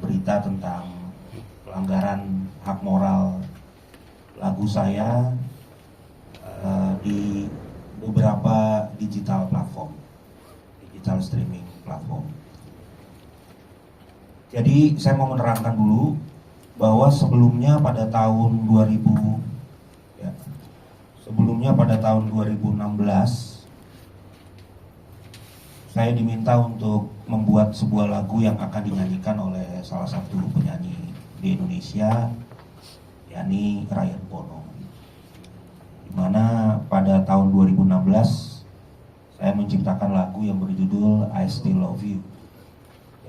Berita tentang pelanggaran hak moral lagu saya di beberapa digital streaming platform. Jadi saya mau menerangkan dulu bahwa sebelumnya pada tahun 2016 saya diminta untuk membuat sebuah lagu yang akan dinyanyikan oleh salah satu penyanyi di Indonesia, yakni Ryan Bono. Dimana pada tahun 2016 saya menciptakan lagu yang berjudul I Still Love You,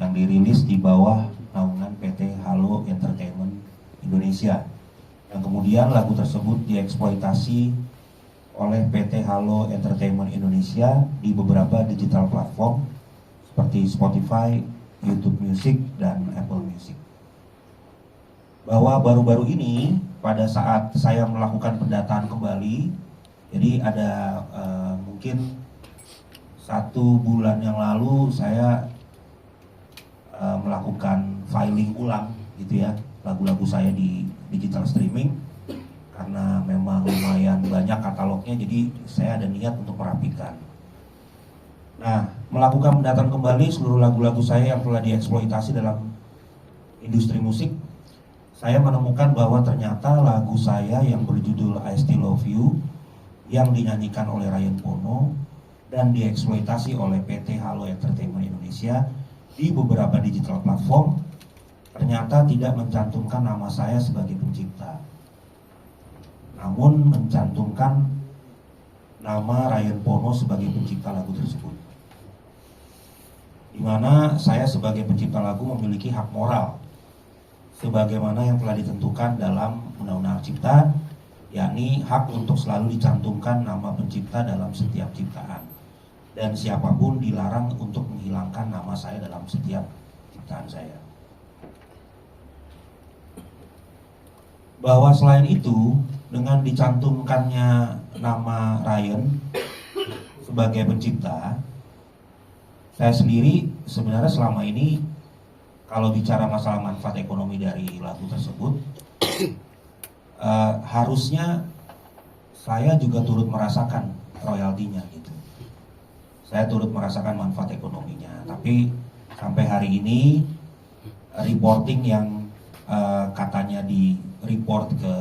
yang dirilis di bawah naungan PT Halo Entertainment Indonesia. Yang kemudian lagu tersebut dieksploitasi oleh PT Halo Entertainment Indonesia di beberapa digital platform seperti Spotify, YouTube Music, dan Apple Music. Bahwa baru-baru ini pada saat saya melakukan pendataan kembali, jadi ada mungkin 1 bulan yang lalu saya melakukan filing ulang gitu ya lagu-lagu saya di digital streaming. Karena memang lumayan banyak katalognya, jadi saya ada niat untuk merapikan. Nah, melakukan pendataan kembali seluruh lagu-lagu saya yang telah dieksploitasi dalam industri musik, saya menemukan bahwa ternyata lagu saya yang berjudul I Still Love You, yang dinyanyikan oleh Ryan Bono dan dieksploitasi oleh PT Halo Entertainment Indonesia di beberapa digital platform, ternyata tidak mencantumkan nama saya sebagai pencipta, namun mencantumkan nama Ryan Bono sebagai pencipta lagu tersebut. Di mana saya sebagai pencipta lagu memiliki hak moral sebagaimana yang telah ditentukan dalam Undang-Undang Cipta, yakni hak untuk selalu dicantumkan nama pencipta dalam setiap ciptaan, dan siapapun dilarang untuk menghilangkan nama saya dalam setiap ciptaan saya. Bahwa selain itu, dengan dicantumkannya nama Ryan sebagai pencipta, saya sendiri sebenarnya selama ini kalau bicara masalah manfaat ekonomi dari lagu tersebut, harusnya saya juga turut merasakan royaltinya gitu. Saya turut merasakan manfaat ekonominya, tapi sampai hari ini reporting yang katanya di report ke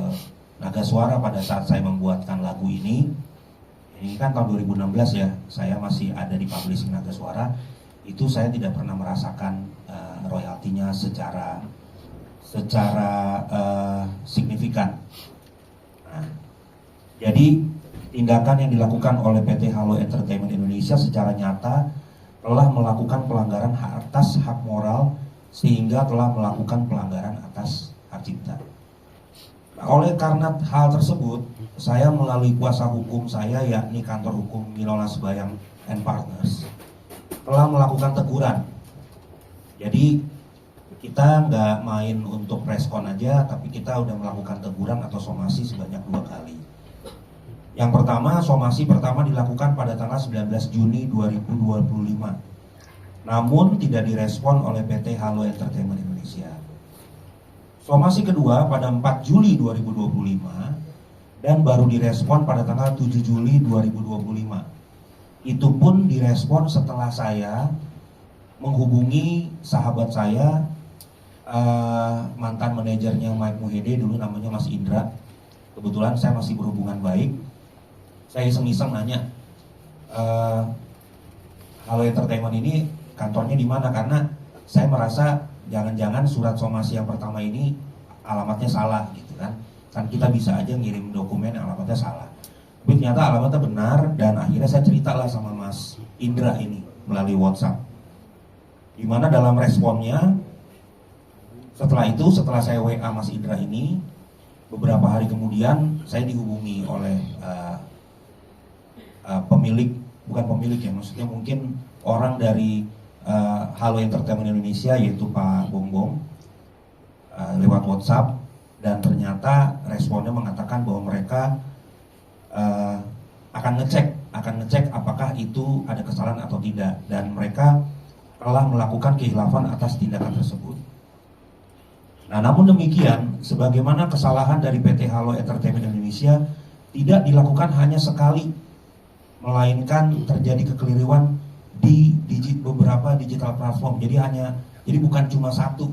Naga Suara pada saat saya membuatkan lagu ini kan tahun 2016 ya, saya masih ada di publishing Naga Suara, itu saya tidak pernah merasakan royaltinya secara signifikan. Nah, jadi tindakan yang dilakukan oleh PT Halo Entertainment Indonesia secara nyata telah melakukan pelanggaran atas hak moral, sehingga telah melakukan pelanggaran atas hak cipta. Nah, oleh karena hal tersebut, saya melalui kuasa hukum saya, yakni Kantor Hukum Minola Sebayang and Partners, telah melakukan teguran. Jadi kita nggak main untuk preskon aja, tapi kita udah melakukan teguran atau somasi sebanyak 2 kali. Yang pertama, somasi pertama dilakukan pada tanggal 19 Juni 2025. Namun tidak direspon oleh PT Halo Entertainment Indonesia. Somasi kedua pada 4 Juli 2025 dan baru direspon pada tanggal 7 Juli 2025. Itu pun direspon setelah saya menghubungi sahabat saya, mantan manajernya Mike Mohede, dulu namanya Mas Indra. Kebetulan saya masih berhubungan baik. Saya iseng-iseng nanya, Halo Entertainment ini kantornya di mana? Karena saya merasa jangan-jangan surat somasi yang pertama ini alamatnya salah gitu kan. Kan kita bisa aja ngirim dokumen yang alamatnya salah. Tapi ternyata alamatnya benar, dan akhirnya saya ceritalah sama Mas Indra ini melalui WhatsApp. Dimana dalam responnya, setelah saya WA Mas Indra ini, beberapa hari kemudian saya dihubungi oleh pemilik, bukan pemilik ya, maksudnya mungkin orang dari Halo Entertainment Indonesia, yaitu Pak Bongbong, lewat WhatsApp, dan ternyata responnya mengatakan bahwa mereka akan ngecek apakah itu ada kesalahan atau tidak, dan mereka telah melakukan khilafan atas tindakan tersebut. Nah, namun demikian, sebagaimana kesalahan dari PT Halo Entertainment Indonesia tidak dilakukan hanya sekali, melainkan terjadi kekeliruan di beberapa digital platform. Jadi bukan cuma satu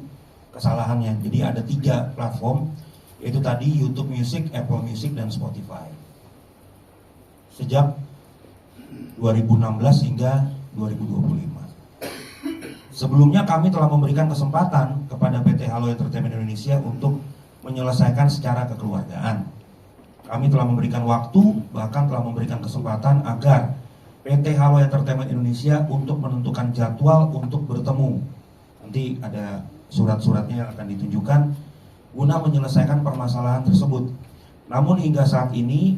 kesalahannya. Jadi ada 3 platform, yaitu tadi YouTube Music, Apple Music, dan Spotify. Sejak 2016 hingga 2025. Sebelumnya kami telah memberikan kesempatan kepada PT Halo Entertainment Indonesia untuk menyelesaikan secara kekeluargaan. Kami telah memberikan waktu, bahkan telah memberikan kesempatan agar PT Halo Entertainment Indonesia untuk menentukan jadwal untuk bertemu. Nanti ada surat-suratnya yang akan ditunjukkan guna menyelesaikan permasalahan tersebut. Namun hingga saat ini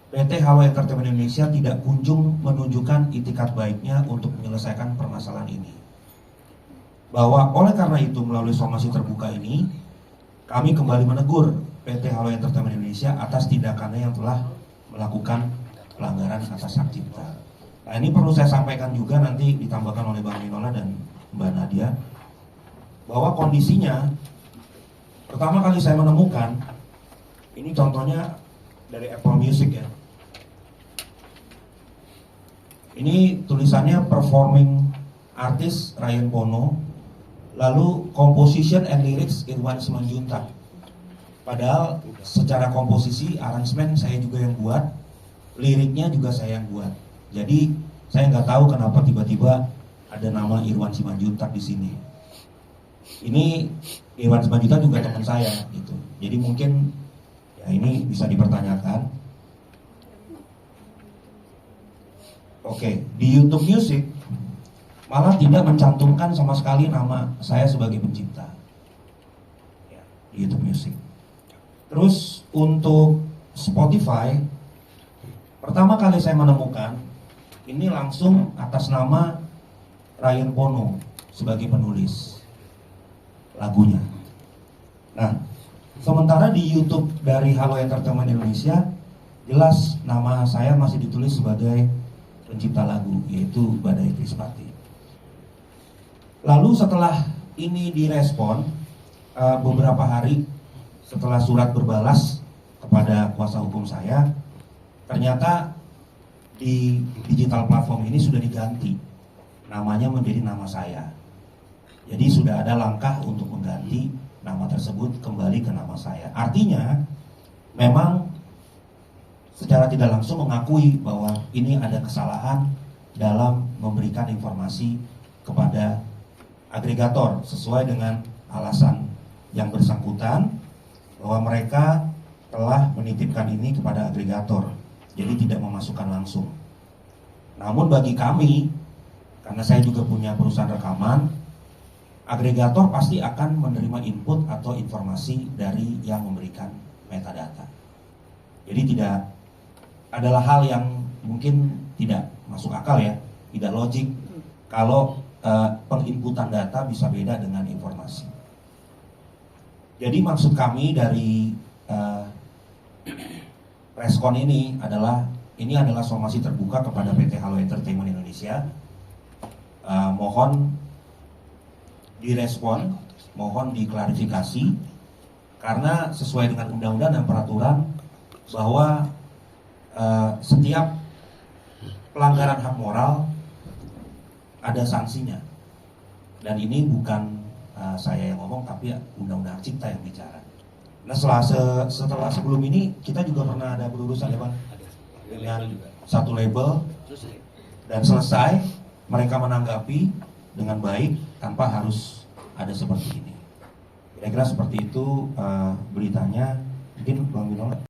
PT Halo Entertainment Indonesia tidak kunjung menunjukkan itikat baiknya untuk menyelesaikan permasalahan ini. Bahwa oleh karena itu melalui somasi terbuka ini kami kembali menegur PT Halo Entertainment Indonesia atas tindakannya yang telah melakukan pelanggaran atas hak cipta. Nah, ini perlu saya sampaikan juga, nanti ditambahkan oleh Bang Minola dan Mbak Nadia, bahwa kondisinya pertama kali saya menemukan, ini contohnya dari Apple Music ya. Ini tulisannya performing artist Ryan Bono, lalu composition and lyrics Irwan Simanjuntak. Padahal secara komposisi, aransemen saya juga yang buat, liriknya juga saya yang buat. Jadi saya nggak tahu kenapa tiba-tiba ada nama Irwan Simanjuntak di sini. Ini Irwan Simanjuntak juga teman saya gitu. Jadi mungkin ya ini bisa dipertanyakan. Oke, di YouTube Music malah tidak mencantumkan sama sekali nama saya sebagai pencipta ya, di YouTube Music. Terus untuk Spotify, pertama kali saya menemukan ini langsung atas nama Ryan Bono sebagai penulis lagunya. Nah, sementara di YouTube dari Halo Entertainment Indonesia jelas nama saya masih ditulis sebagai pencipta lagu, yaitu Badai Krispati. Lalu setelah ini direspon, beberapa hari setelah surat berbalas kepada kuasa hukum saya, ternyata di digital platform ini sudah diganti namanya menjadi nama saya. Jadi sudah ada langkah untuk mengganti nama tersebut kembali ke nama saya. Artinya memang secara tidak langsung mengakui bahwa ini ada kesalahan dalam memberikan informasi kepada agregator sesuai dengan alasan yang bersangkutan bahwa mereka telah menitipkan ini kepada agregator, jadi tidak memasukkan langsung. Namun bagi kami, karena saya juga punya perusahaan rekaman, agregator pasti akan menerima input atau informasi dari yang memberikan metadata. Jadi tidak adalah hal yang mungkin tidak masuk akal ya, tidak logik kalau penginputan data bisa beda dengan informasi. Jadi maksud kami dari respon ini adalah somasi terbuka kepada PT Halo Entertainment Indonesia. Mohon direspon, mohon diklarifikasi, karena sesuai dengan undang-undang dan peraturan bahwa setiap pelanggaran hak moral ada sanksinya, dan ini bukan saya yang ngomong, tapi undang-undang cipta yang bicara. Nah setelah sebelum ini kita juga pernah ada berurusan ya Bang dengan satu label, dan selesai mereka menanggapi dengan baik tanpa harus ada seperti ini. Kira-kira seperti itu beritanya. Mungkin Bang Minola.